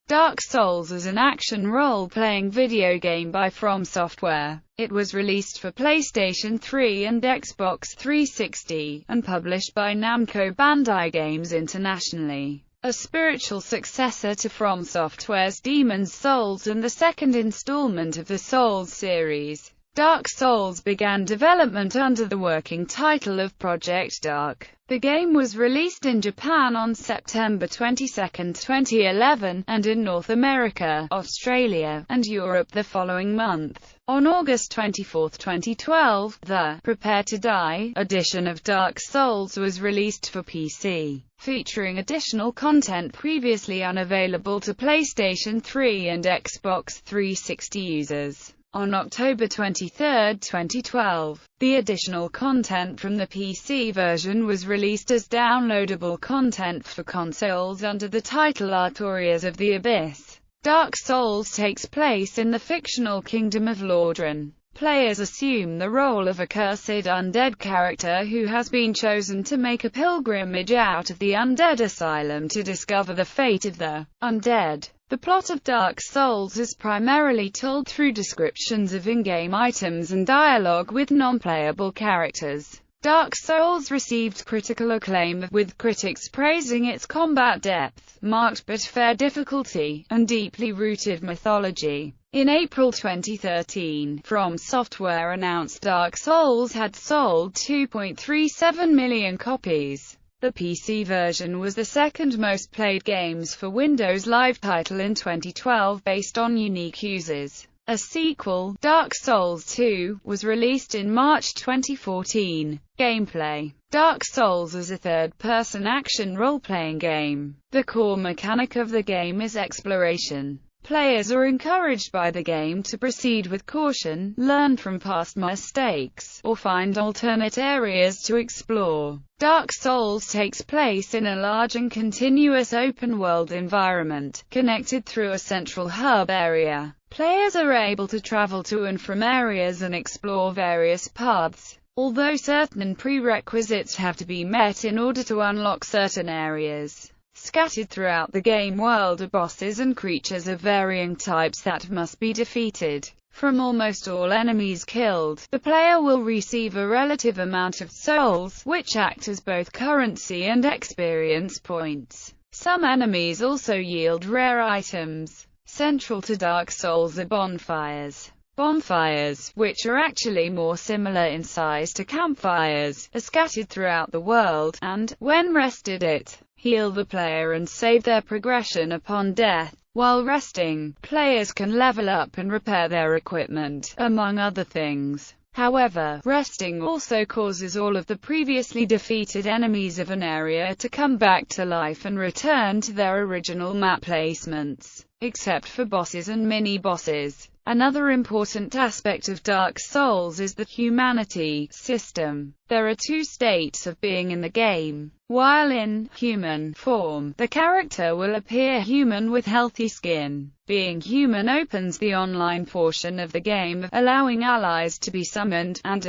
Dark Souls is an action role-playing video game by FromSoftware. It was released for PlayStation 3 and Xbox 360, and published by Namco Bandai Games internationally. A spiritual successor to FromSoftware's Demon's Souls and the second installment of the Souls series, Dark Souls began development under the working title of Project Dark. The game was released in Japan on September 22, 2011, and in North America, Australia, and Europe the following month. On August 24, 2012, the Prepare to Die edition of Dark Souls was released for PC, featuring additional content previously unavailable to PlayStation 3 and Xbox 360 users. On October 23, 2012, the additional content from the PC version was released as downloadable content for consoles under the title Artorias of the Abyss. Dark Souls takes place in the fictional kingdom of Lordran. Players assume the role of a cursed undead character who has been chosen to make a pilgrimage out of the undead asylum to discover the fate of the undead. The plot of Dark Souls is primarily told through descriptions of in-game items and dialogue with non-playable characters. Dark Souls received critical acclaim, with critics praising its combat depth, marked but fair difficulty, and deeply rooted mythology. In April 2013, FromSoftware announced Dark Souls had sold 2.37 million copies. The PC version was the second most played games for Windows Live title in 2012 based on unique users. A sequel, Dark Souls 2, was released in March 2014. Gameplay. Dark Souls is a third-person action role-playing game. The core mechanic of the game is exploration. Players are encouraged by the game to proceed with caution, learn from past mistakes, or find alternate areas to explore. Dark Souls takes place in a large and continuous open-world environment, connected through a central hub area. Players are able to travel to and from areas and explore various paths, although certain prerequisites have to be met in order to unlock certain areas. Scattered throughout the game world are bosses and creatures of varying types that must be defeated. From almost all enemies killed, the player will receive a relative amount of souls, which act as both currency and experience points. Some enemies also yield rare items. Central to Dark Souls are bonfires. Bonfires, which are actually more similar in size to campfires, are scattered throughout the world, and, when rested, heal the player and save their progression upon death. While resting, players can level up and repair their equipment, among other things. However, resting also causes all of the previously defeated enemies of an area to come back to life and return to their original map placements, except for bosses and mini-bosses. Another important aspect of Dark Souls is the humanity system. There are two states of being in the game. While in human form, the character will appear human with healthy skin. Being human opens the online portion of the game, allowing allies to be summoned, and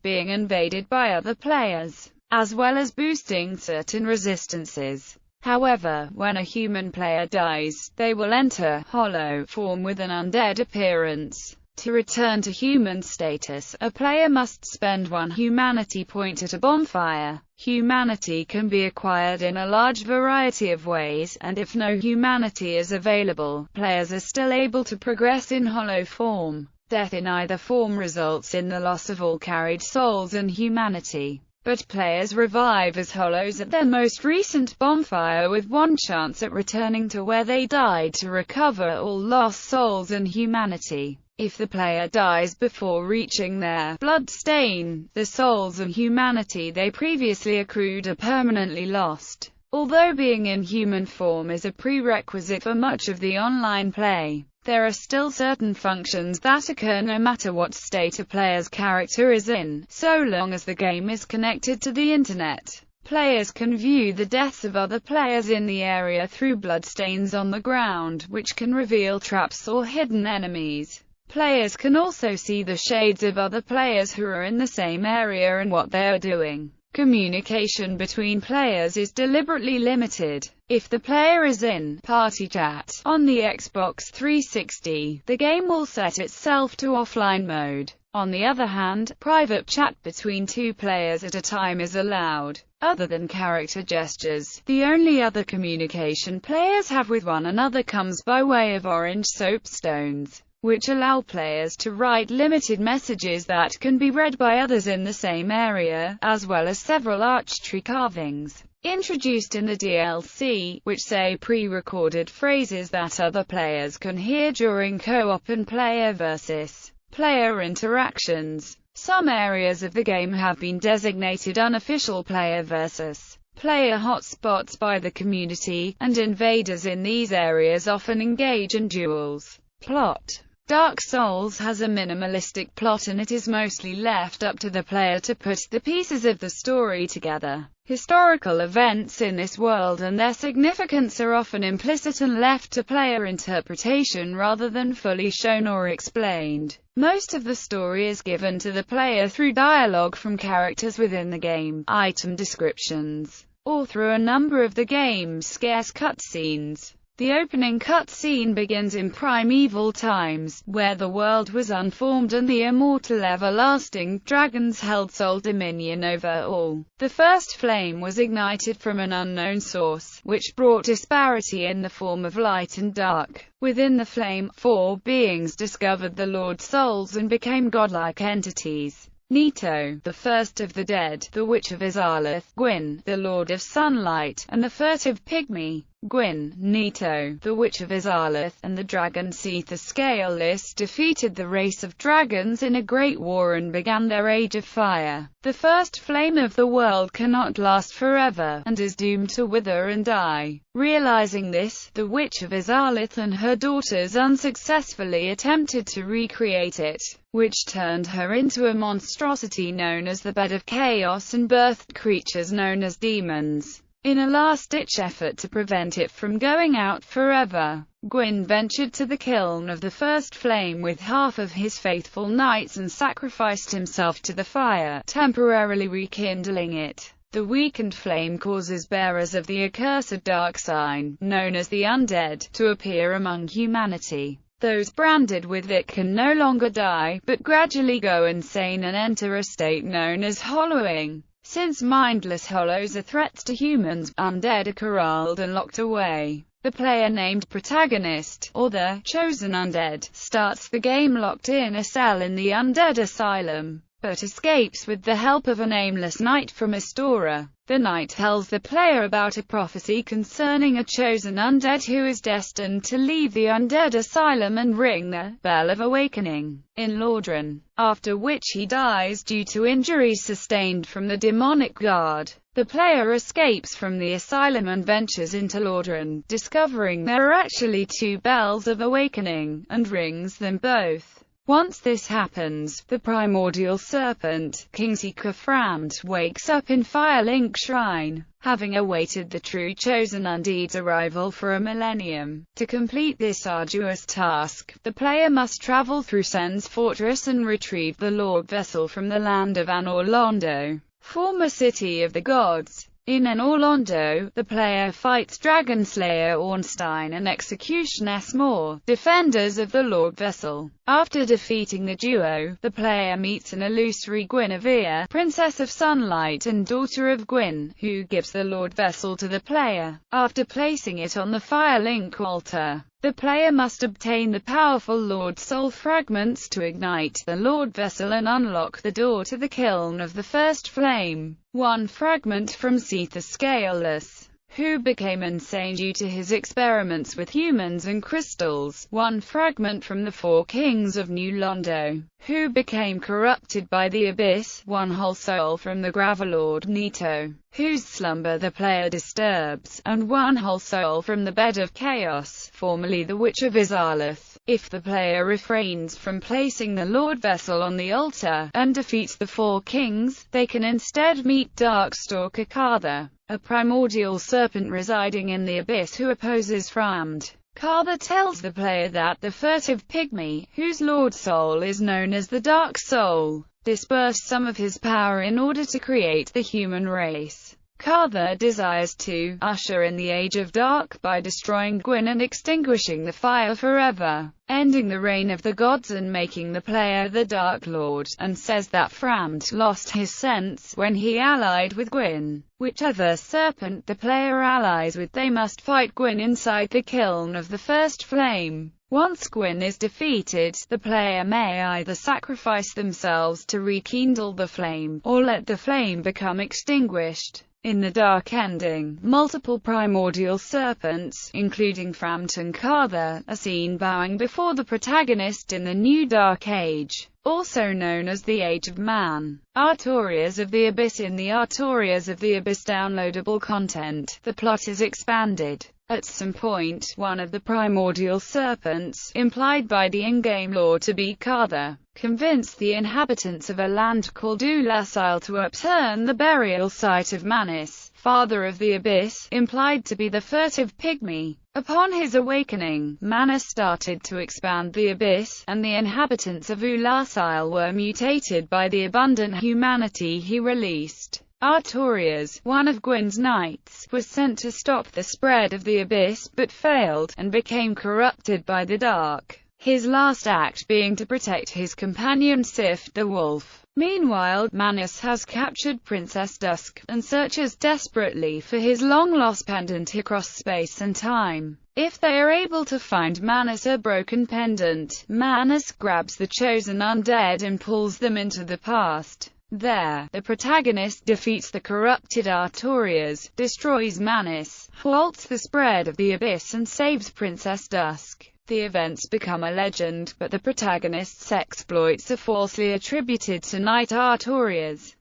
being invaded by other players, as well as boosting certain resistances. However, when a human player dies, they will enter hollow form with an undead appearance. To return to human status, a player must spend 1 humanity point at a bonfire. Humanity can be acquired in a large variety of ways, and if no humanity is available, players are still able to progress in hollow form. Death in either form results in the loss of all carried souls and humanity. But players revive as hollows at their most recent bonfire with 1 chance at returning to where they died to recover all lost souls and humanity. If the player dies before reaching their blood stain, the souls and humanity they previously accrued are permanently lost. Although being in human form is a prerequisite for much of the online play, there are still certain functions that occur no matter what state a player's character is in, so long as the game is connected to the internet. Players can view the deaths of other players in the area through bloodstains on the ground, which can reveal traps or hidden enemies. Players can also see the shades of other players who are in the same area and what they are doing. Communication between players is deliberately limited. If the player is in party chat on the Xbox 360, the game will set itself to offline mode. On the other hand, private chat between two players at a time is allowed. Other than character gestures, the only other communication players have with one another comes by way of orange soapstones, which allow players to write limited messages that can be read by others in the same area, as well as several archtree carvings introduced in the DLC, which say pre-recorded phrases that other players can hear during co-op and player versus player interactions. Some areas of the game have been designated unofficial player versus player hotspots by the community, and invaders in these areas often engage in duels. Plot. Dark Souls has a minimalistic plot, and it is mostly left up to the player to put the pieces of the story together. Historical events in this world and their significance are often implicit and left to player interpretation rather than fully shown or explained. Most of the story is given to the player through dialogue from characters within the game, item descriptions, or through a number of the game's scarce cutscenes. The opening cutscene begins in primeval times, where the world was unformed and the immortal everlasting dragons held sole dominion over all. The first flame was ignited from an unknown source, which brought disparity in the form of light and dark. Within the flame, 4 beings discovered the Lord Souls and became godlike entities. Nito, the first of the dead, the Witch of Izalith, Gwyn, the Lord of Sunlight, and the furtive pygmy, Gwyn, Nito, the Witch of Izalith, and the dragon Seetha Scaleless defeated the race of dragons in a great war and began their Age of Fire. The first flame of the world cannot last forever, and is doomed to wither and die. Realizing this, the Witch of Izalith and her daughters unsuccessfully attempted to recreate it, which turned her into a monstrosity known as the Bed of Chaos and birthed creatures known as demons. In a last-ditch effort to prevent it from going out forever, Gwyn ventured to the kiln of the first flame with half of his faithful knights and sacrificed himself to the fire, temporarily rekindling it. The weakened flame causes bearers of the accursed dark sign, known as the undead, to appear among humanity. Those branded with it can no longer die, but gradually go insane and enter a state known as hollowing. Since mindless hollows are threats to humans, undead are corralled and locked away. The player named protagonist, or the chosen undead, starts the game locked in a cell in the undead asylum, but escapes with the help of a nameless knight from Astora. The knight tells the player about a prophecy concerning a chosen undead who is destined to leave the undead asylum and ring the Bell of Awakening in Lordran, after which he dies due to injuries sustained from the demonic guard. The player escapes from the asylum and ventures into Lordran, discovering there are actually 2 Bells of Awakening, and rings them both. Once this happens, the primordial serpent, King Seeker-Framd, wakes up in Firelink Shrine, having awaited the true chosen undead's arrival for a millennium. To complete this arduous task, the player must travel through Sen's fortress and retrieve the Lord Vessel from the land of Anor Londo, former city of the gods. In Anor Londo, the player fights Dragon Slayer Ornstein and Executioness Moore, defenders of the Lord Vessel. After defeating the duo, the player meets an illusory Guinevere, Princess of Sunlight and daughter of Gwyn, who gives the Lord Vessel to the player. After placing it on the Firelink altar, the player must obtain the powerful Lord Soul fragments to ignite the Lord Vessel and unlock the door to the kiln of the first flame. 1 fragment from Seetha Scaleless, who became insane due to his experiments with humans and crystals. 1 fragment from the 4 kings of New Londo, who became corrupted by the abyss. 1 whole soul from the Gravelord Nito, whose slumber the player disturbs, and 1 whole soul from the Bed of Chaos, formerly the Witch of Izalith. If the player refrains from placing the Lord Vessel on the altar, and defeats the 4 kings, they can instead meet Darkstalker Kartha, a primordial serpent residing in the abyss who opposes Framd. Kartha tells the player that the furtive pygmy, whose Lord Soul is known as the Dark Soul, disperse some of his power in order to create the human race. Kartha desires to usher in the Age of Dark by destroying Gwyn and extinguishing the fire forever, ending the reign of the gods and making the player the Dark Lord, and says that Framd lost his sense when he allied with Gwyn. Which other serpent the player allies with, they must fight Gwyn inside the kiln of the first flame. Once Gwyn is defeated, the player may either sacrifice themselves to rekindle the flame, or let the flame become extinguished. In the Dark Ending, multiple primordial serpents, including Framd and Kartha, are seen bowing before the protagonist in the New Dark Age, also known as the Age of Man. Artorias of the Abyss. In the Artorias of the Abyss downloadable content, the plot is expanded. At some point, one of the primordial serpents, implied by the in-game lore to be Kartha, convinced the inhabitants of a land called Ulasil to upturn the burial site of Manus, father of the Abyss, implied to be the furtive pygmy. Upon his awakening, Manus started to expand the Abyss, and the inhabitants of Ulasil were mutated by the abundant humanity he released. Artorias, one of Gwyn's knights, was sent to stop the spread of the Abyss, but failed, and became corrupted by the dark, his last act being to protect his companion Sif the wolf. Meanwhile, Manus has captured Princess Dusk, and searches desperately for his long-lost pendant across space and time. If they are able to find Manus a broken pendant, Manus grabs the chosen undead and pulls them into the past. There, the protagonist defeats the corrupted Artorias, destroys Manus, halts the spread of the Abyss and saves Princess Dusk. The events become a legend, but the protagonist's exploits are falsely attributed to Knight Artorias.